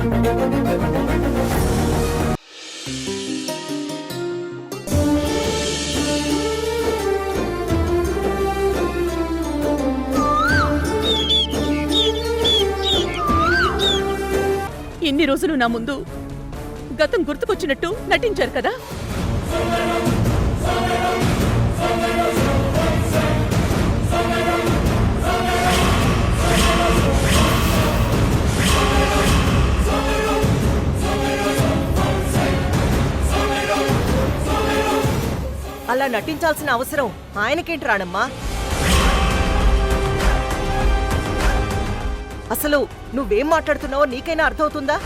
ఇన్ని రోజులు నా ముందు గతం గుర్తుకొచ్చినట్టు నటించారు కదా. అలా నటించాల్సిన అవసరం ఆయనకేంటి రాణమ్మా? అసలు నువ్వేం మాట్లాడుతున్నావో నీకైనా అర్థమవుతుందా?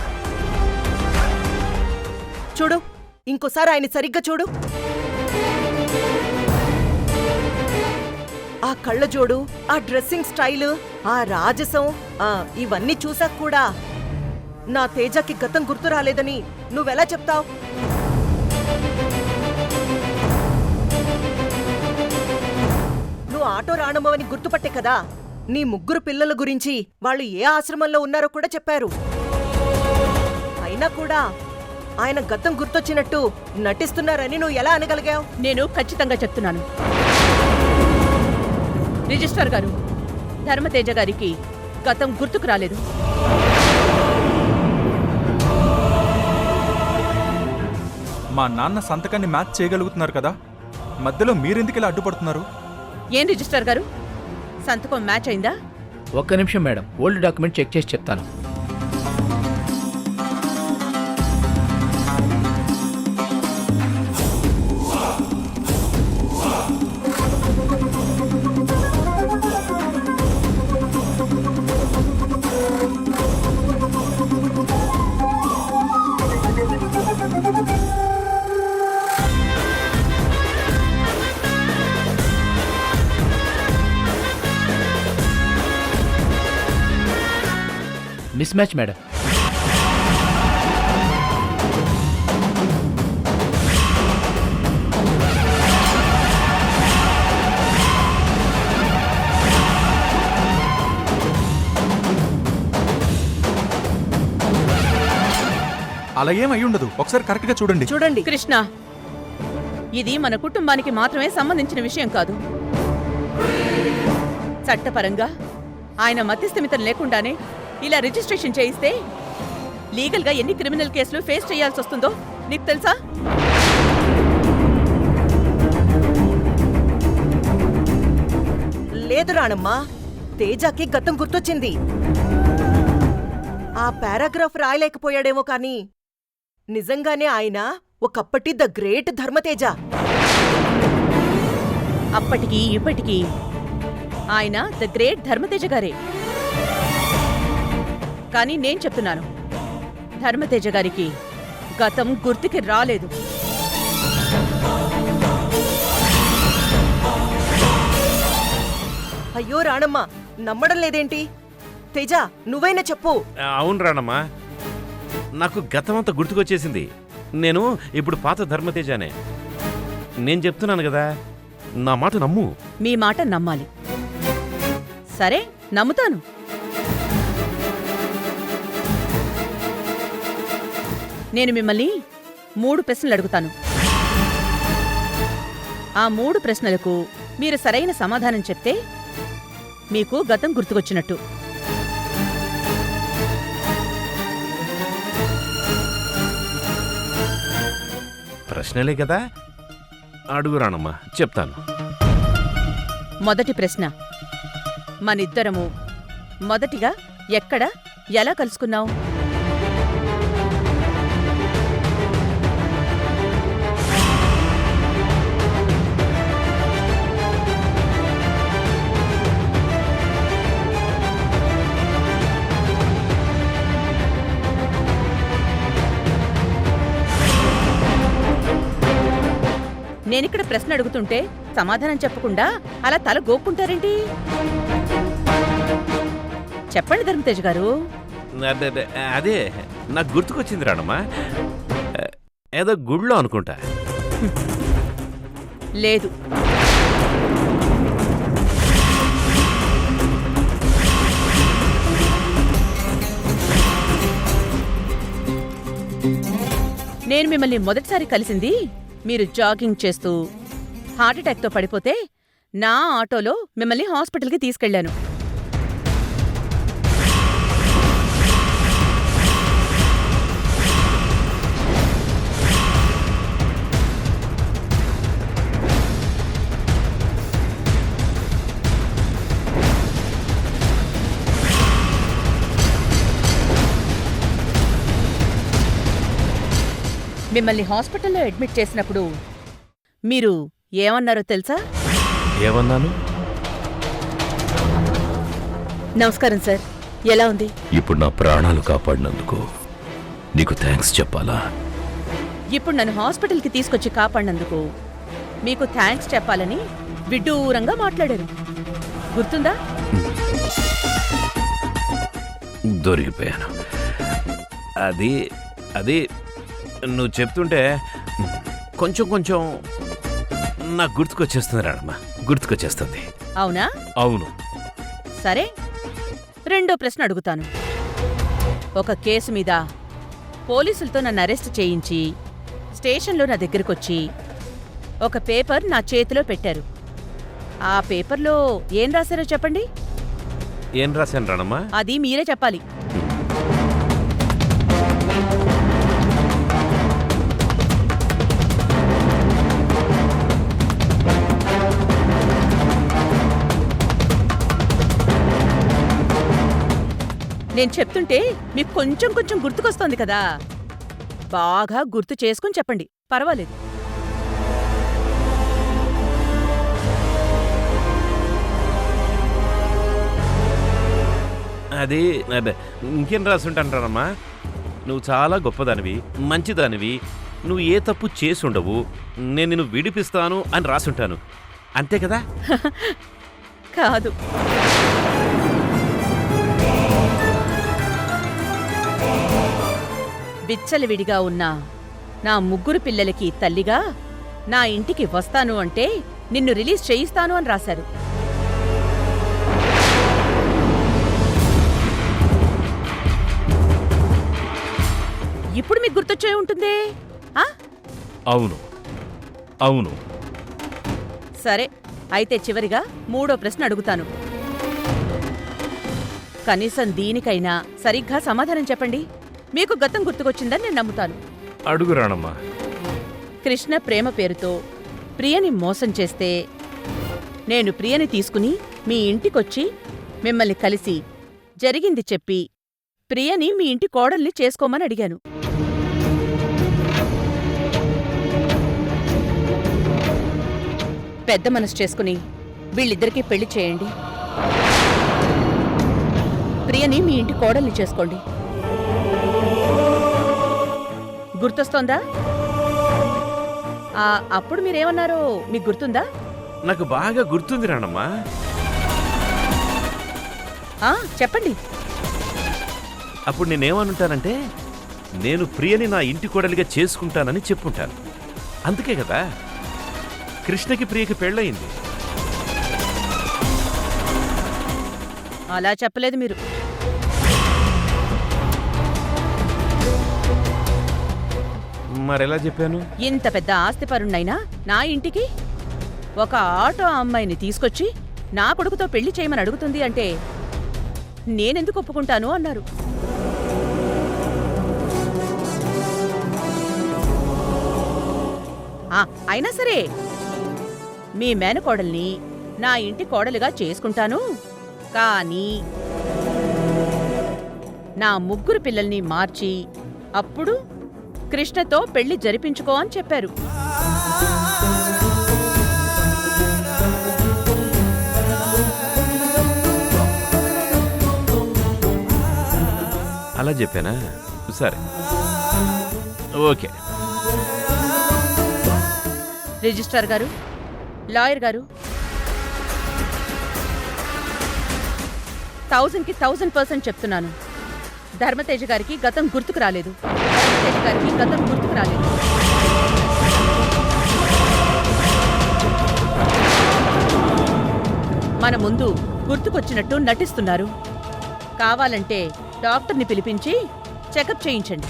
చూడు, ఇంకోసారి ఆయన సరిగ్గా చూడు. ఆ కళ్ళజోడు, ఆ డ్రెస్సింగ్ స్టైలు, ఆ రాజసం, ఇవన్నీ చూసాక కూడా నా తేజకి గతం గుర్తు రాలేదని నువ్వెలా చెప్తావు? నువ్వు ఆటో రాణమ్మని గుర్తుపట్టే కదా నీ ముగ్గురు పిల్లల గురించి వాళ్ళు ఏ ఆశ్రమంలో ఉన్నారో కూడా చెప్పారు. అయినా కూడా ఆయన గతం గుర్తొచ్చినట్టు నటిస్తున్నారని నువ్వు ఎలా అనగలిగావు? నేను ఖచ్చితంగా చెప్తున్నాను. రిజిస్ట్రార్ గారు, ధర్మతేజ గారికి గతం గుర్తుకు రాలేదు. మా నాన్న సంతకాన్ని మ్యాచ్ చేయగలుగుతున్నారు కదా, మధ్యలో మీరెందుకు ఇలా అడ్డుపడుతున్నారు? ఏం రిజిస్ట్రార్ గారు, సంతకం మ్యాచ్ అయిందా? ఒక్క నిమిషం మేడం, ఓల్డ్ డాక్యుమెంట్ చెక్ చేసి చెప్తాను. Miss match madam. అలా ఏం అయి ఉండదు, ఒకసారి కరెక్ట్ గా చూడండి. చూడండి కృష్ణ, ఇది మన కుటుంబానికి మాత్రమే సంబంధించిన విషయం కాదు. చట్టపరంగా ఆయన మధ్యస్థమితం లేకుండానే ఇలా రిజిస్ట్రేషన్ చేయిస్తే లీగల్గా ఎన్ని క్రిమినల్ కేసులు ఫేస్ చేయాల్సి వస్తుందో నీకు తెలుసా? లేదు రాణమ్మా, తేజకి గతం గుర్తొచ్చింది. ఆ పారాగ్రాఫ్ రాయలేకపోయాడేమో కానీ నిజంగానే ఆయన ఒకప్పటి ద గ్రేట్ ధర్మతేజ. అప్పటికి ఇప్పటికీ ఆయన ద గ్రేట్ ధర్మతేజ గారే. కానీ నేను చెప్తున్నాను, ధర్మతేజ గారికి గతం గుర్తుకి రాలేదు. అయ్యో రాణమ్మ, నమ్మడం లేదేంటి? తేజ, నువ్వైనా చెప్పు. అవును రాణమ్మా, నాకు గతమంతా గుర్తుకొచ్చేసింది. నేను ఇప్పుడు పాత ధర్మతేజానే. నేను చెప్తున్నాను కదా, నా మాట నమ్ము. మీ మాట నమ్మాలి. సరే, నమ్ముతాను. నేను మిమ్మల్ని 3 ప్రశ్నలు అడుగుతాను. ఆ 3 ప్రశ్నలకు మీరు సరైన సమాధానం చెప్తే మీకు గతం గుర్తుకొచ్చినట్టు. ప్రశ్నలే కదా, అడుగు రాణమ్మా, చెప్తాను. మొదటి ప్రశ్న, మనిద్దరము మొదటిగా ఎక్కడ, ఎలా కలుసుకున్నావు? నేనిక్కడ ప్రశ్న అడుగుతుంటే సమాధానం చెప్పకుండా అలా తల గోక్కుంటారేంటి? చెప్పండి ధర్మతేజ గారు. అదే నాకు గుర్తుకొచ్చింది రాణమ్మా, ఏదో గుళ్ళో అనుకుంటా. లేదు, నేను మిమ్మల్ని మొదటిసారి కలిసింది మీరు జాగింగ్ చేస్తూ హార్ట్అటాక్తో పడిపోతే నా ఆటోలో మిమ్మల్ని హాస్పిటల్కి తీసుకెళ్లాను. మిమ్మల్ని హాస్పిటల్లో అడ్మిట్ చేసినప్పుడు మీరు ఏమన్నారో తెలుసా? ఏమన్నాను? నమస్కారం సార్, ఎలా ఉంది? ఇప్పుడు నా ప్రాణాలు కాపాడినందుకు నీకు థ్యాంక్స్ చెప్పాలా? ఇప్పుడు నన్ను హాస్పిటల్కి తీసుకొచ్చి కాపాడినందుకు మీకు థ్యాంక్స్ చెప్పాలని విడ్డూరంగా మాట్లాడారు. గుర్తుందా? దొరికిపోయాను. అది అది నువ్వు చెప్తుంటే కొంచెం కొంచెం నాకు గుర్తుకొచ్చేస్తుంది రాడమ్మా, గుర్తుకొచ్చేస్తుంది. అవునా? అవును. సరే, రెండో ప్రశ్న అడుగుతాను. ఒక కేసు మీద పోలీసులతో నన్ను అరెస్ట్ చేయించి స్టేషన్లో నా దగ్గరకొచ్చి ఒక పేపర్ నా చేతిలో పెట్టారు. ఆ పేపర్లో ఏం రాశారో చెప్పండి. ఏం రాశాను రాడమ్మా? అది మీరే చెప్పాలి. నేను చెప్తుంటే మీకు కొంచెం కొంచెం గుర్తుకొస్తోంది కదా, బాగా గుర్తు చేసుకుని చెప్పండి, పర్వాలేదు. అది ఇంకేం రాసుంటానమ్మా, నువ్వు చాలా గొప్పదానివి, మంచిదానివి, నువ్వు ఏ తప్పు చేసుండవు, నేను నిన్ను విడిపిస్తాను అని రాసుంటాను, అంతే కదా? కాదు, విచ్చలవిడిగా ఉన్న నా ముగ్గురు పిల్లలకి తల్లిగా నా ఇంటికి వస్తాను అంటే నిన్ను రిలీజ్ చేయిస్తాను అని రాశారు. ఇప్పుడు మీకు గుర్తొచ్చే ఉంటుందే. అవును అవును. సరే, అయితే చివరిగా మూడో ప్రశ్న అడుగుతాను. కనీసం దీనికైనా సరిగ్గా సమాధానం చెప్పండి. మీకు గతం గుర్తుకొచ్చిందని నేను నమ్ముతాను. అడుగు రాణమ్మా. కృష్ణ ప్రేమ పేరుతో ప్రియని మోసం చేస్తే నేను ప్రియని తీసుకుని మీ ఇంటికొచ్చి మిమ్మల్ని కలిసి జరిగింది చెప్పి ప్రియని మీ ఇంటి కోడల్ని చేసుకోమని అడిగాను. పెద్ద మనసు చేసుకుని వీళ్ళిద్దరికీ పెళ్లి చేయండి. ప్రియని మీ ఇంటి కోడల్ని చేసుకోండి. గుర్తొస్తోందా? అప్పుడు మీరేమన్నారో మీకు గుర్తుందా? నాకు బాగా గుర్తుంది రాణమ్మా. చెప్పండి. అప్పుడు నేనేమనుంటానంటే, నేను ప్రియని నా ఇంటి కోడలిగా చేసుకుంటానని చెప్పుంటాను. అందుకే కదా కృష్ణకి ప్రియకి పెళ్ళయింది. అలా చెప్పలేదు మీరు. మరెలా చెప్పాను? ఇంత పెద్ద ఆస్తిపరుణ్ణైనా నా ఇంటికి ఒక ఆటో అమ్మాయిని తీసుకొచ్చి నా కొడుకుతో పెళ్లి చేయమని అడుగుతుంది అంటే నేనెందుకు ఒప్పుకుంటాను అన్నారు. అయినా సరే మీ మేనకోడల్ని నా ఇంటి కోడలుగా చేసుకుంటాను, కానీ నా ముగ్గురు పిల్లల్ని మార్చి అప్పుడు కృష్ణతో పెళ్లి జరిపించుకో అని చెప్పారు. అలా చెప్పానా? సరే, ఓకే. రిజిస్ట్రార్ గారు, లాయర్ గారు, 1000కి 1000% చెప్తున్నాను. ధర్మతేజ గారికి గతం గుర్తుకు రాలేదు. ధర్మతేజ గారికి గతం గుర్తుకు రాలేదు. మన ముందు గుర్తుకొచ్చినట్టు నటిస్తున్నారు. కావాలంటే డాక్టర్ని పిలిపించి చెకప్ చేయించండి.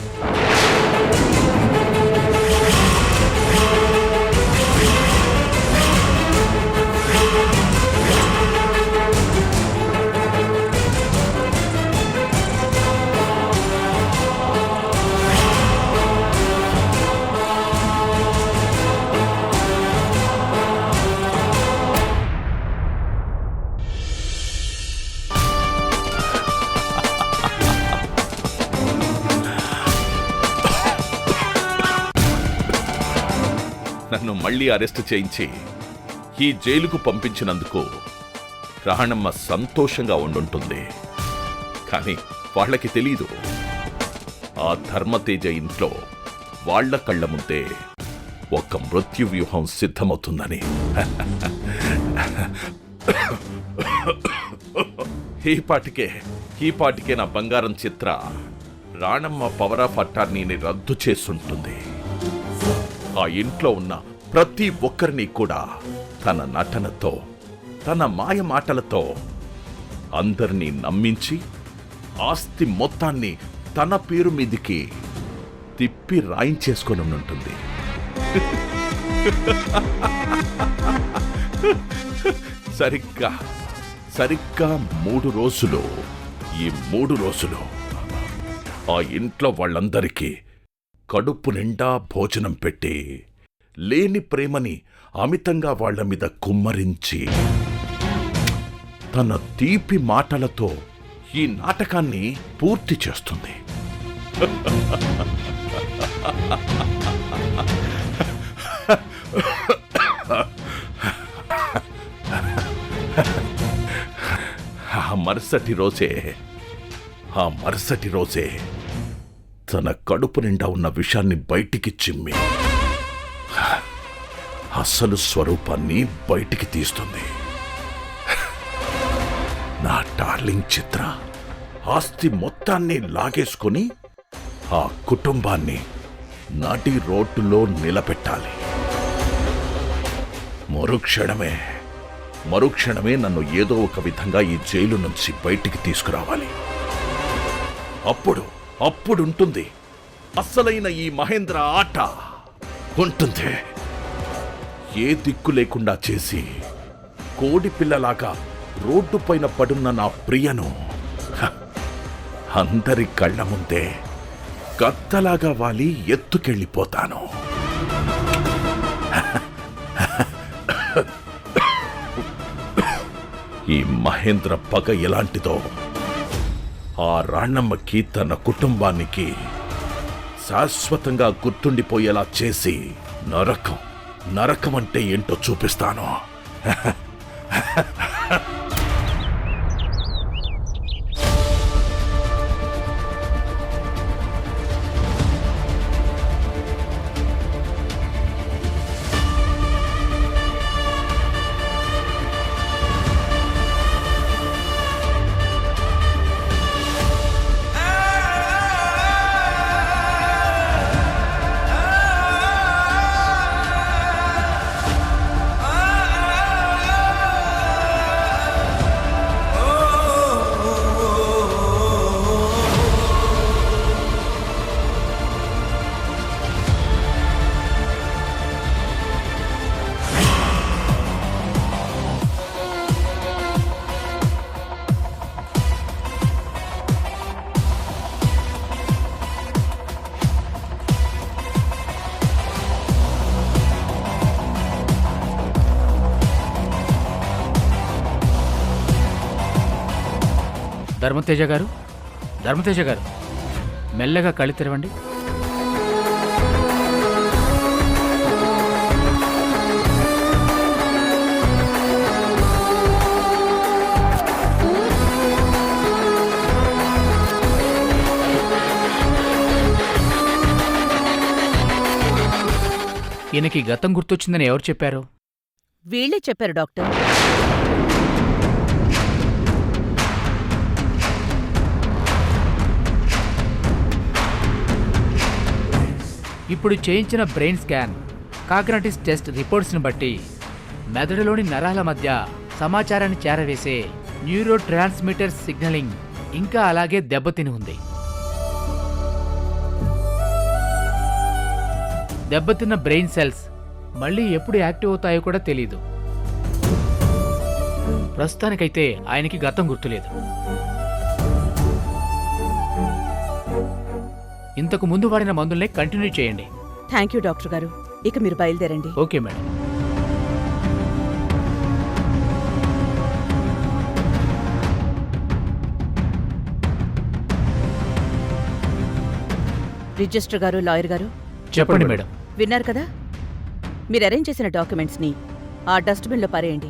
నన్ను మళ్ళీ అరెస్ట్ చేయించి ఈ జైలుకు పంపించినందుకు రాణమ్మ సంతోషంగా ఉండుంటుంది. కానీ వాళ్ళకి తెలీదు, ఆ ధర్మతేజ ఇంట్లో వాళ్ళ కళ్ళ ముందే ఒక మృత్యువ్యూహం సిద్ధమవుతుందని. ఈ పాటికే నా బంగారం చిత్ర రాణమ్మ పవర్ ఆఫ్ అటార్నీని రద్దు చేసుంటుంది. ఆ ఇంట్లో ఉన్న ప్రతి ఒక్కరిని కూడా తన నటనతో, తన మాయ మాటలతో అందరినీ నమ్మించి ఆస్తి మొత్తాన్ని తన పేరు మీదికి తిప్పి రాయించేసుకొని ఉంటుంది. సరిగ్గా 3 రోజులు, ఈ 3 రోజులు ఆ ఇంట్లో వాళ్ళందరికీ కడుపు నిండా భోజనం పెట్టి లేని ప్రేమని అమితంగా వాళ్ల మీద కుమ్మరించి తన తీపి మాటలతో ఈ నాటకాన్ని పూర్తి చేస్తుంది. ఆ మరుసటి రోజే తన కడుపు నిండా ఉన్న విషాన్ని బయటికి చిమ్మి అసలు స్వరూపాన్ని బయటికి తీస్తుంది. నా డార్లింగ్ చిత్ర ఆస్తి మొత్తాన్ని లాగేసుకుని ఆ కుటుంబాన్ని నడి రోడ్డులో నిలబెట్టాలి. మరుక్షణమే నన్ను ఏదో ఒక విధంగా ఈ జైలు నుంచి బయటికి తీసుకురావాలి. అప్పుడుంటుంది అస్సలైన ఈ మహేంద్ర ఆట ఉంటుంది. ఏ దిక్కు లేకుండా చేసి కోడి పిల్లలాగా రోడ్డు పైన పడున్న నా ప్రియను అందరి కళ్ళ ముందే గద్దలాగా వాలి ఎత్తుకెళ్ళిపోతాను. ఈ మహేంద్ర పగ ఎలాంటిదో ఆ రాణమ్మకి, తన కుటుంబానికి శాశ్వతంగా గుర్తుండిపోయేలా చేసి నరకం అంటే ఏంటో చూపిస్తాను. ధర్మతేజ గారు మెల్లగా కళ్ళు తెరవండి. ఈయనకి గతం గుర్తొచ్చిందని ఎవరు చెప్పారు? వీళ్ళే చెప్పారు డాక్టర్. ఇప్పుడు చేయించిన బ్రెయిన్ స్కాన్, కాగ్నిటివ్ టెస్ట్ రిపోర్ట్స్ని బట్టి మెదడులోని నరాల మధ్య సమాచారాన్ని చేరవేసే న్యూరో ట్రాన్స్మిటర్ సిగ్నలింగ్ ఇంకా అలాగే దెబ్బతిని ఉంది. దెబ్బతిన్న బ్రెయిన్ సెల్స్ మళ్ళీ ఎప్పుడు యాక్టివ్ అవుతాయో కూడా తెలీదు. ప్రస్తుతానికైతే ఆయనకి గతం గుర్తులేదు. ఇంతకు ముందు వాడిన మందుల్నే కంటిన్యూ చేయండి. థ్యాంక్ యూ డాక్టర్ గారు. ఇక మీరు బయలుదేరండి. Okay madam. రిజిస్టర్ గారు, లాయర్ గారు, చెప్పండి మేడం. విన్నారు కదా, మీరు అరేంజ్ చేసిన డాక్యుమెంట్స్ని ఆ డస్ట్బిన్లో పారేయండి.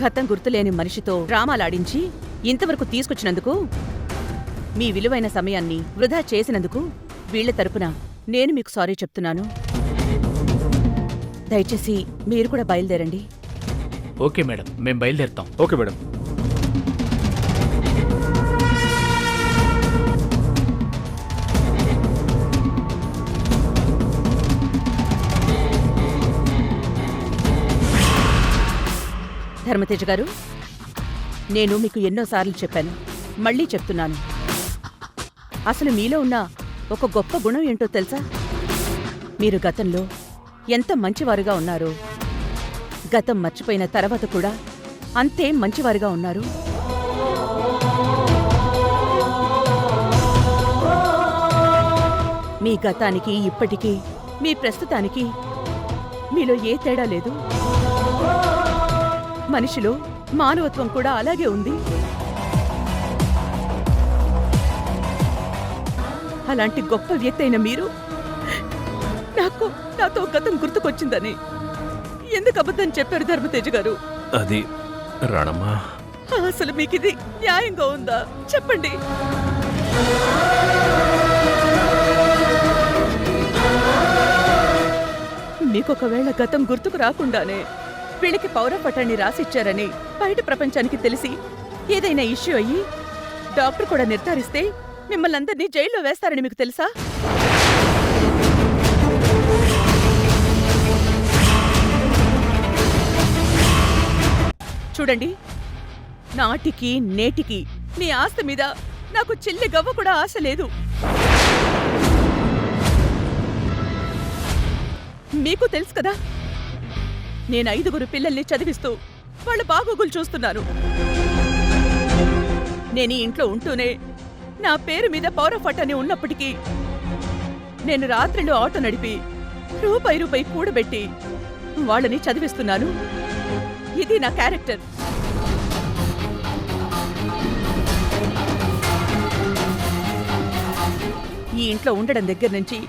గతం గుర్తులేని మనిషితో డ్రామాలాడించి ఇంతవరకు తీసుకొచ్చినందుకు, మీ విలువైన సమయాన్ని వృధా చేసినందుకు వీళ్ల తరపున నేను మీకు సారీ చెప్తున్నాను. దయచేసి మీరు కూడా బయలుదేరండి. ఓకే మేడం, మేం బయలుదేరుతాం. Okay madam. ధర్మతేజ గారు, నేను మీకు ఎన్నోసార్లు చెప్పాను, మళ్ళీ చెప్తున్నాను. అసలు మీలో ఉన్న ఒక గొప్ప గుణం ఏంటో తెలుసా? మీరు గతంలో ఎంత మంచివారుగా ఉన్నారో, గతం మర్చిపోయిన తర్వాత కూడా అంతే మంచివారుగా ఉన్నారు. మీ గతానికి, ఇప్పటికీ, మీ ప్రస్తుతానికి మీలో ఏ తేడా లేదు. మనిషిలో మానవత్వం కూడా అలాగే ఉంది. అలాంటి గొప్ప వ్యక్తి అయిన మీరు నాతో గతం గుర్తుకొచ్చిందని ఎందుకు అబద్ధం చెప్పారు ధర్మతేజ గారు? అది రాణమ్మా, అసలు మీకిది న్యాయంగా ఉందా చెప్పండి. మీకొకవేళ గతం గుర్తుకు రాకుండానే వీళ్ళకి పౌరపటాన్ని రాసిచ్చారని బయట ప్రపంచానికి తెలిసి ఏదైనా ఇష్యూ అయ్యి డాక్టర్ కూడా నిర్ధారిస్తే మిమ్మల్ని అందరినీ జైల్లో వేస్తారని మీకు తెలుసా? చూడండి, నాటికి నేటికి మీ ఆస్తి మీద నాకు చిల్లి గవ్వ కూడా ఆశ లేదు. మీకు తెలుసు కదా, నేను 5 పిల్లల్ని చదివిస్తూ వాళ్ళ బాగోగులు చూస్తున్నాను. నేను ఈ ఇంట్లో ఉంటూనే నా పేరు మీద పౌరఫటాన్ని ఉన్నప్పటికీ నేను రాత్రిలో ఆటో నడిపి రూపాయి కూడబెట్టి వాళ్ళని చదివిస్తున్నాను. ఇది నా క్యారెక్టర్. ఈ ఇంట్లో ఉండడం దగ్గర నుంచి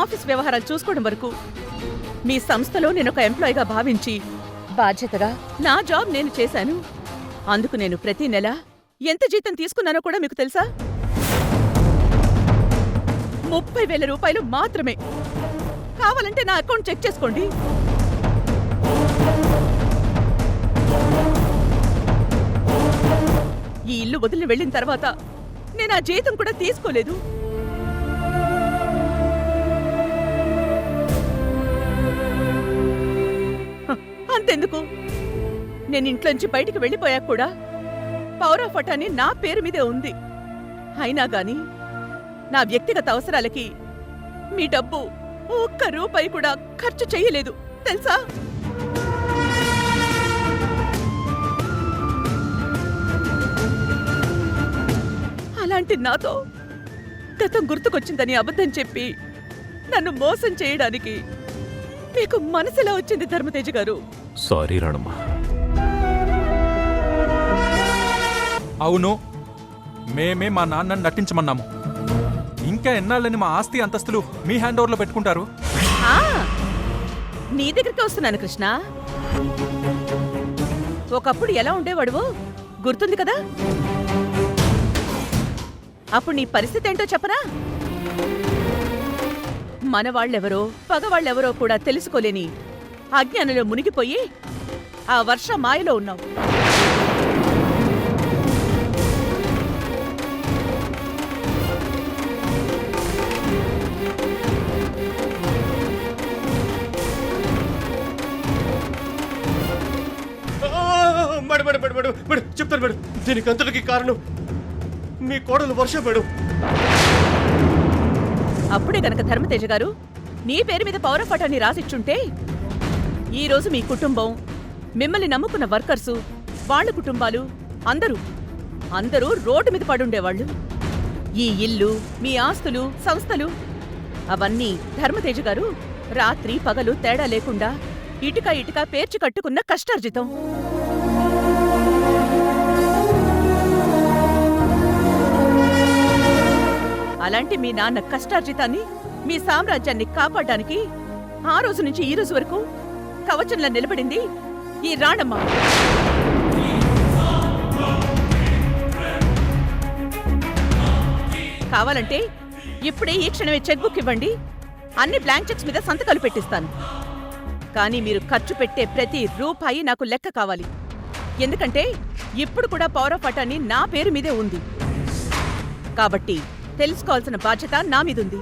ఆఫీస్ వ్యవహారాలు చూసుకోవడం వరకు మీ సంస్థలో నేనొక ఎంప్లాయీగా భావించి బాధ్యతగా నా జాబ్ నేను చేశాను. అందుకు నేను ప్రతి నెల ఎంత జీతం తీసుకున్నానో కూడా మీకు తెలుసా? 30,000 రూపాయలు మాత్రమే. కావాలంటే నా అకౌంట్ చెక్ చేసుకోండి. ఈ ఇల్లు వదిలి వెళ్ళిన తర్వాత నేను ఆ జీతం కూడా తీసుకోలేదు. అంతెందుకు, నేను ఇంట్లోంచి బయటికి వెళ్ళిపోయాక కూడా పౌరఫటాన్ని నా పేరు మీదే ఉంది. అయినా గాని నా వ్యక్తిగత అవసరాలకి మీ డబ్బు ₹1 కూడా ఖర్చు చెయ్యలేదు తెలుసా? అలాంటి నాతో గతం గుర్తుకొచ్చిందని అబద్ధం చెప్పి నన్ను మోసం చేయడానికి మీకు మనసులా వచ్చింది ధర్మతేజ గారు. సారీ రాణమ్మా. అవును, మేమే మా నాన్నని నటించమన్నాము. ఇంకా ఎన్నాళ్ళని మా ఆస్తి అంతస్తులు మీ హ్యాండ్ ఓవర్లో పెట్టుకుంటారు? నీ దగ్గరికి వస్తున్నాను కృష్ణ. ఒకప్పుడు ఎలా ఉండేవాడువో గుర్తుంది కదా? అప్పుడు నీ పరిస్థితి ఏంటో చెప్పనా? మనవాళ్లెవరో పగవాళ్లెవరో కూడా తెలుసుకోలేని అజ్ఞానంలో మునిగిపోయి ఆ వర్ష మాయలో ఉన్నావు. మేడం చెప్తాను మేడం. దీనికి అంతటికి కారణం మీ కోడలు వర్ష మేడం. అప్పుడే గనక ధర్మతేజ గారు నీ పేరు మీద పౌరఫటాన్ని రాసిచ్చుంటే ఈ రోజు మీ కుటుంబం, మిమ్మల్ని నమ్ముకున్న వర్కర్సు, వాళ్ళ కుటుంబాలు అందరూ రోడ్డు మీద పడుండేవాళ్లు. ఈ ఇల్లు, మీ ఆస్తులు, సంస్థలు అవన్నీ ధర్మతేజ గారు రాత్రి పగలు తేడా లేకుండా ఇటుక పేర్చి కట్టుకున్న కష్టార్జితం. అలాంటి మీ నాన్న కష్టార్జితాన్ని మీ సామ్రాజ్యాన్ని కాపాడడానికి ఆ రోజు నుంచి ఈ రోజు వరకు కవచంలా నిలబడింది ఈ రాణమ్మ. కావాలంటే ఇప్పుడే ఈ క్షణమే చెక్ బుక్ ఇవ్వండి, అన్ని బ్లాంక్ చెక్స్ మీద సంతకాలు పెట్టిస్తాను. కానీ మీరు ఖర్చు పెట్టే ప్రతి రూపాయి నాకు లెక్క కావాలి. ఎందుకంటే ఇప్పుడు కూడా పవర్ ఆఫ్ అటార్నీ నా పేరు మీదే ఉంది. కాబట్టి తెలుసుకోవాల్సిన బాధ్యత నా మీదుంది.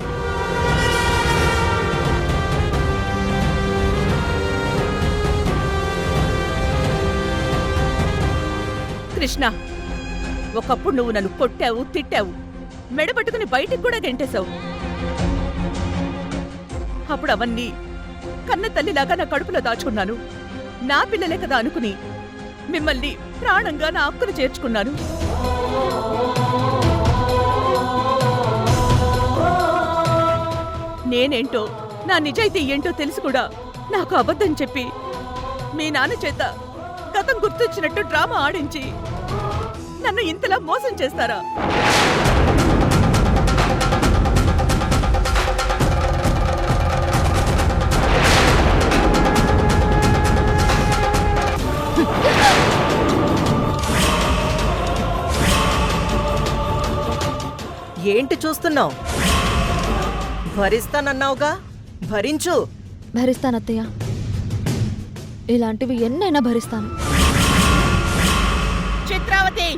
కృష్ణ, ఒకప్పుడు నువ్వు నన్ను కొట్టావు, తిట్టావు, మెడపట్టుకుని బయటికి కూడా గెంటేశావు. అప్పుడు అవన్నీ కన్న తల్లిలాగా నా కడుపులో దాచుకున్నాను. నా పిల్లలే కదా అనుకుని మిమ్మల్ని ప్రాణంగా నా హక్కును చేర్చుకున్నాను. నేనేంటో, నా నిజాయితీ ఏంటో తెలిసి కూడా నాకు అబద్ధం చెప్పి మీ నాన్న చేత గతం గుర్తొచ్చినట్టు డ్రామా ఆడించి నన్ను ఇంతలా మోసం చేస్తారా? ఏంటి చూస్తున్నావు? భరిస్తానన్నావుగా, భరించు. భరిస్తానత్తయ్య, ఇలాంటివి ఎన్నైనా భరిస్తాను. చిత్రావతి!